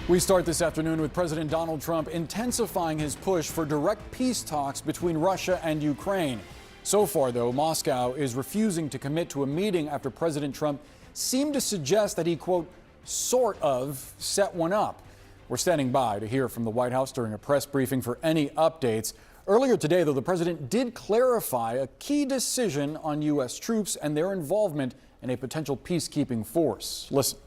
We start this afternoon with President Donald Trump intensifying his push for direct peace talks between Russia and Ukraine. So far, though, Moscow is refusing to commit to a meeting after President Trump seemed to suggest that he, quote, sort of set one up. We're standing by to hear from the White House during a press briefing for any updates. Earlier today, though, the president did clarify a key decision on U.S. troops and their involvement in a potential peacekeeping force. Listen.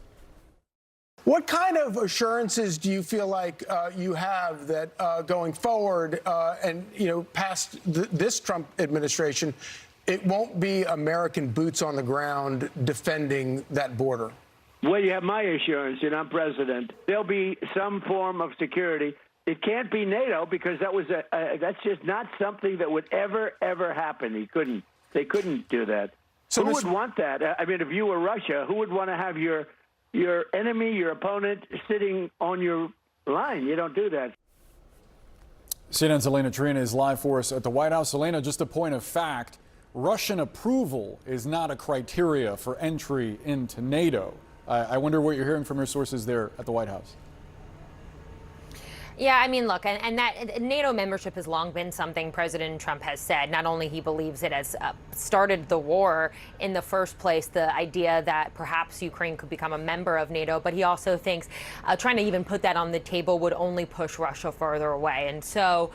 What kind of assurances do you feel like you have that going forward and, past this Trump administration, it won't be American boots on the ground defending that border? Well, you have my assurance, and I'm president. There'll be some form of security. It can't be NATO because that's just not something that would ever happen. They couldn't do that. So who would want that? I mean, if you were Russia, who would want to have your enemy, your opponent, sitting on your line? You don't do that. CNN's Elena Trina is live for us at the White House. Elena, just a point of fact, Russian approval is not a criteria for entry into NATO. I wonder what you're hearing from your sources there at the White House. Yeah, I mean, look, and that NATO membership has long been something President Trump has said. Not only he believes it has started the war in the first place, the idea that perhaps Ukraine could become a member of NATO, but he also thinks trying to even put that on the table would only push Russia further away. And so,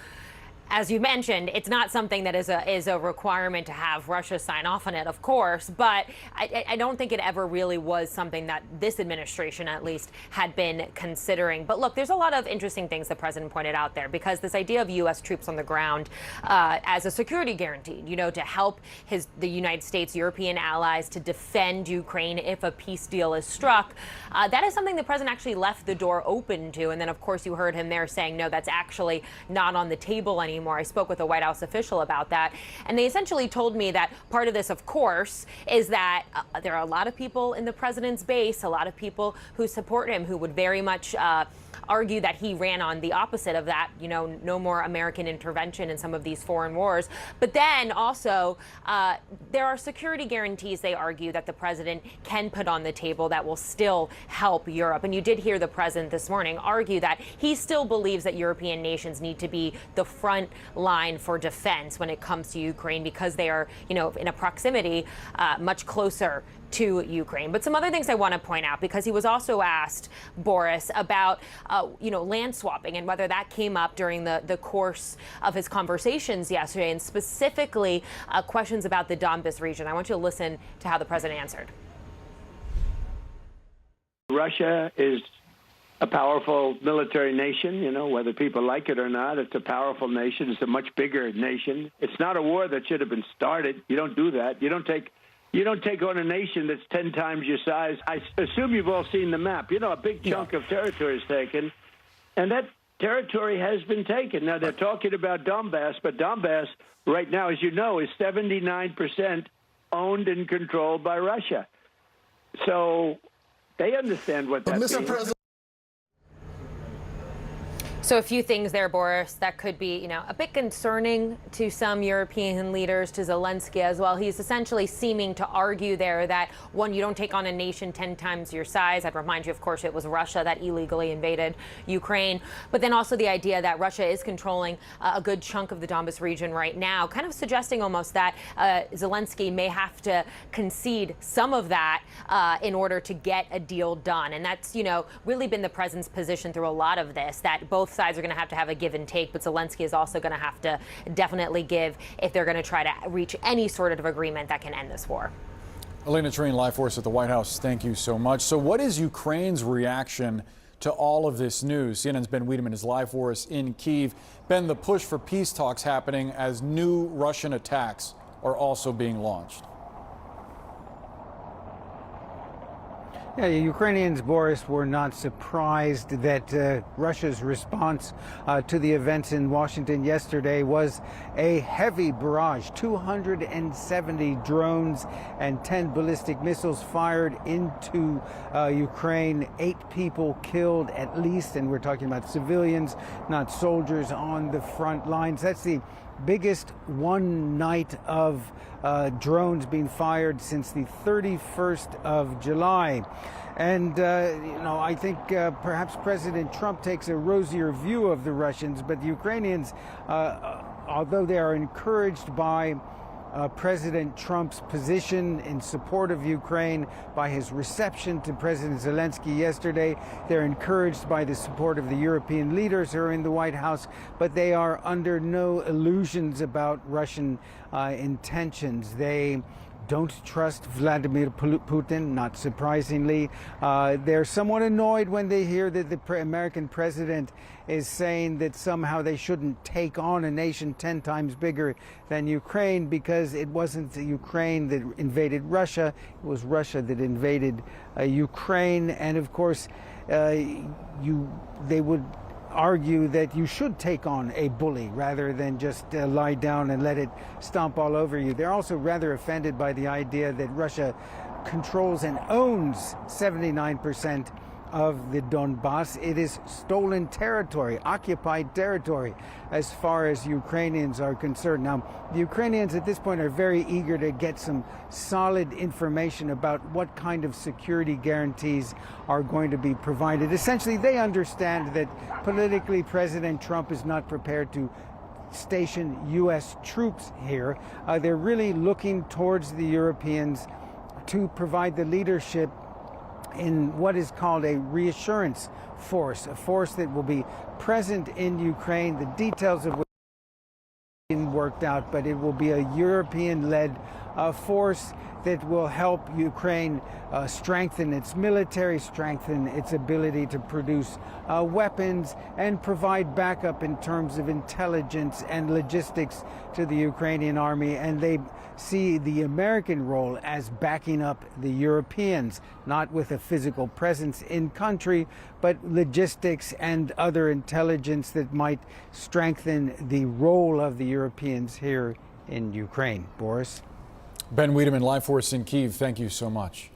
as you mentioned, it's not something that is a requirement to have Russia sign off on it, of course, but I don't think it ever really was something that this administration, at least, had been considering. But look, there's a lot of interesting things the president pointed out there, because this idea of U.S. troops on the ground as a security guarantee, to help the United States, European allies to defend Ukraine if a peace deal is struck, that is something the president actually left the door open to. And then, of course, you heard him there saying, no, that's actually not on the table anymore. I spoke with a White House official about that, and they essentially told me that part of this, of course, is that there are a lot of people in the president's base, a lot of people who support him, who would very much argue that he ran on the opposite of that, no more American intervention in some of these foreign wars. But then also, there are security guarantees, they argue, that the president can put on the table that will still help Europe. And you did hear the president this morning argue that he still believes that European nations need to be the front line for defense when it comes to Ukraine, because they are, in a proximity much closer to Ukraine. But some other things I want to point out, because he was also asked, Boris, about, land swapping and whether that came up during the course of his conversations yesterday, and specifically questions about the Donbas region. I want you to listen to how the president answered. Russia is a powerful military nation, whether people like it or not. It's a powerful nation. It's a much bigger nation. It's not a war that should have been started. You don't do that. You don't take on a nation that's 10 times your size. I assume you've all seen the map. A big chunk of territory is taken, and that territory has been taken. Now, they're talking about Donbass, but Donbass right now, as you know, is 79% owned and controlled by Russia. So they understand what that means. So a few things there, Boris, that could be, a bit concerning to some European leaders, to Zelensky as well. He's essentially seeming to argue there that, one, you don't take on a nation 10 times your size. I'd remind you, of course, it was Russia that illegally invaded Ukraine. But then also the idea that Russia is controlling a good chunk of the Donbas region right now, kind of suggesting almost that Zelensky may have to concede some of that in order to get a deal done. And that's, really been the president's position through a lot of this, that both sides are going to have a give and take, but Zelensky is also going to have to definitely give if they're going to try to reach any sort of agreement that can end this war. Elena Trina, live for us at the White House. Thank you so much. So what is Ukraine's reaction to all of this news? CNN's Ben Wiedemann is live for us in Kyiv. Ben, the push for peace talks happening as new Russian attacks are also being launched. Yeah, Ukrainians, Boris, were not surprised that Russia's response to the events in Washington yesterday was a heavy barrage. 270 drones and 10 ballistic missiles fired into Ukraine. 8 people killed at least, and we're talking about civilians, not soldiers on the front lines. That's the biggest one night of drones being fired since the 31st of July. And, I think perhaps President Trump takes a rosier view of the Russians, but the Ukrainians, although they are encouraged by President Trump's position in support of Ukraine, by his reception to President Zelensky yesterday, they're encouraged by the support of the European leaders who are in the White House, but they are under no illusions about Russian intentions. They don't trust Vladimir Putin, not surprisingly. They're somewhat annoyed when they hear that the American president is saying that somehow they shouldn't take on a nation 10 times bigger than Ukraine, because it wasn't Ukraine that invaded Russia, it was Russia that invaded Ukraine. And of course, they would argue that you should take on a bully rather than just lie down and let it stomp all over you. They're also rather offended by the idea that Russia controls and owns 79% of the Donbass. It is stolen territory, occupied territory, as far as Ukrainians are concerned. Now, the Ukrainians at this point are very eager to get some solid information about what kind of security guarantees are going to be provided. Essentially, they understand that politically President Trump is not prepared to station U.S. troops here. They're really looking towards the Europeans to provide the leadership in what is called a reassurance force, a force that will be present in Ukraine, the details of which have been worked out, but it will be a European-led force that will help Ukraine strengthen its military, strengthen its ability to produce weapons, and provide backup in terms of intelligence and logistics to the Ukrainian army. And they see the American role as backing up the Europeans, not with a physical presence in country, but logistics and other intelligence that might strengthen the role of the Europeans here in Ukraine. Boris? Ben Wiedemann, Live Force in Kyiv, thank you so much.